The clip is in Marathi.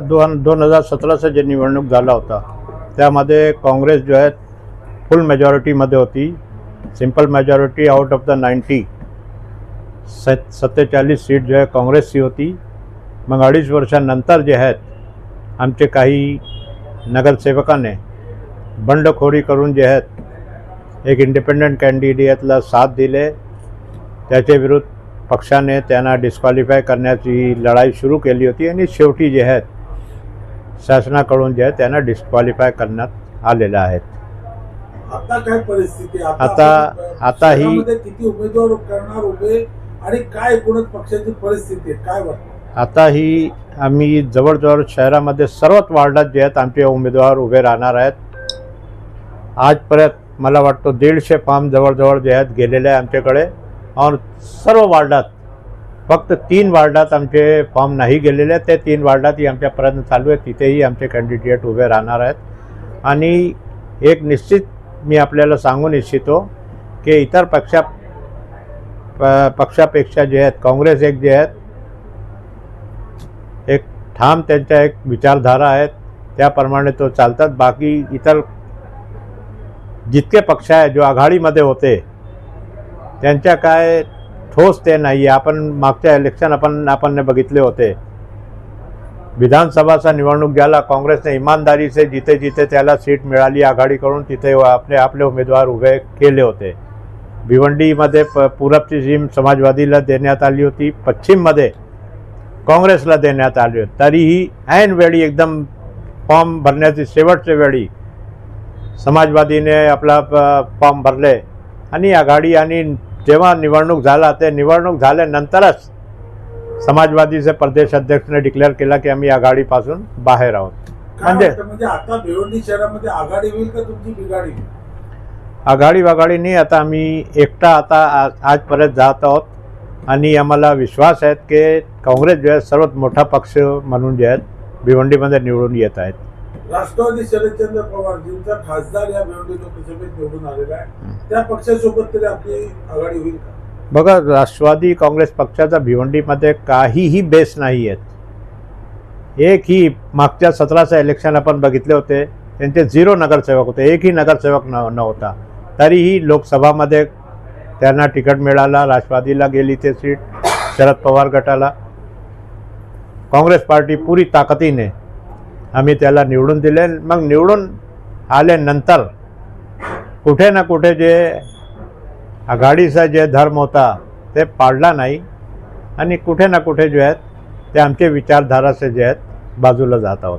2017चा जे निवडणूक झाला होता त्यामध्ये काँग्रेस जो आहे फुल मेजॉरिटीमध्ये होती. Simple majority out of the 90 47 seat जो आहे काँग्रेसची होती. मग 2.5 वर्षांनंतर जे आहेत आमचे काही नगरसेवकाने बंडखोरी करून जे आहेत एक इंडिपेंडंट कॅन्डिडेटला साथ दिले. त्याच्या विरुद्ध पक्षाने त्यांना डिस्क्वालिफाय करण्याची लढाई सुरू केली होती आणि शेवटी जे आहेत शासनाकडून जे आहे त्यांना डिस्क्वालिफाय करण्यात आलेलं आहेत. आता काय परिस्थिती आता ही किती उमेदवार करणार उभे आणि काय एकूणच पक्षाची परिस्थिती आहे काय वाटतं? आता ही आम्ही जवळजवळ शहरामध्ये सर्वच वार्डात जे आहेत आमचे उमेदवार उभे राहणार आहेत. आजपर्यंत मला वाटतं 150 फॉर्म जवळजवळ जे आहेत गेलेले आहे आमच्याकडे और सर्व वार्डात फक्त 3 वार्डात आमचे फॉर्म नाही गेलेले आहेत. ते 3 वार्डातही आमच्या प्रयत्न चालू आहे, तिथेही आमचे कॅन्डिडेट उभे राहणार आहेत. आणि एक निश्चित मी आपल्याला सांगू इच्छितो की इतर पक्षापेक्षा जे आहेत काँग्रेस एक जे आहेत एक ठाम त्यांच्या एक विचारधारा आहेत त्याप्रमाणे तो चालतात. बाकी इतर जितके पक्ष आहे जो आघाडीमध्ये होते त्यांच्या काय ठोस ते नाही आहे. आपण मागच्या इलेक्शन आपण बघितले होते. विधानसभाचा निवडणूक ज्याला काँग्रेसने इमानदारी से जिथे जिथे त्याला सीट मिळाली आघाडीकडून तिथे आपले उमेदवार उभे केले होते. भिवंडीमध्ये पूरबची सीट समाजवादीला देण्यात आली होती, पश्चिममध्ये काँग्रेसला देण्यात आली होती. तरीही ऐन वेळी एकदम फॉर्म भरण्याची शेवटच्या वेळी समाजवादीने आपला फॉर्म भरले आणि आघाडी आणि जेव्हा निवडणूक झाला ते निवडणूक झाल्यानंतरच समाजवादीचे प्रदेश अध्यक्षने डिक्लेअर केला की आम्ही आघाडीपासून बाहेर आहोत. म्हणजे आता भिवंडी शहरामध्ये आघाडी होईल का तुमची बिघाडी? आघाडी नाही, आता आम्ही एकटा आता आजपर्यंत जात आहोत आणि आम्हाला विश्वास आहे की काँग्रेस जो आहे सर्वात मोठा पक्ष म्हणून जे आहेत भिवंडीमध्ये निवडून येत आहेत. राष्ट्रवादी शरदचंद्र पवार जिंचा खासदार या भिवंडी लोकसभेत निवडून आलेला आहे त्या पक्षासोबत तरी आपली आघाडी होईल का? बघा, राष्ट्रवादी काँग्रेस पक्षाचा भिवंडीमध्ये काहीही बेस नाही आहेत. एकही मागच्या 17चा इलेक्शन आपण बघितले होते त्यांचे 0 नगरसेवक होते, एकही नगरसेवक नव्हता. तरीही लोकसभामध्ये त्यांना तिकीट मिळाला. राष्ट्रवादीला गेली ते सीट शरद पवार गटाला. काँग्रेस पार्टी पुरी ताकदीने आम्ही त्याला निवडून दिले. मग निवडून आल्यानंतर कुठे ना कुठे जे आघाडीचा जे धर्म होता ते पाळला नाही आणि कुठे ना कुठे जे आहेत ते आमचे विचारधाराचे जे आहेत बाजूला जात आहोत.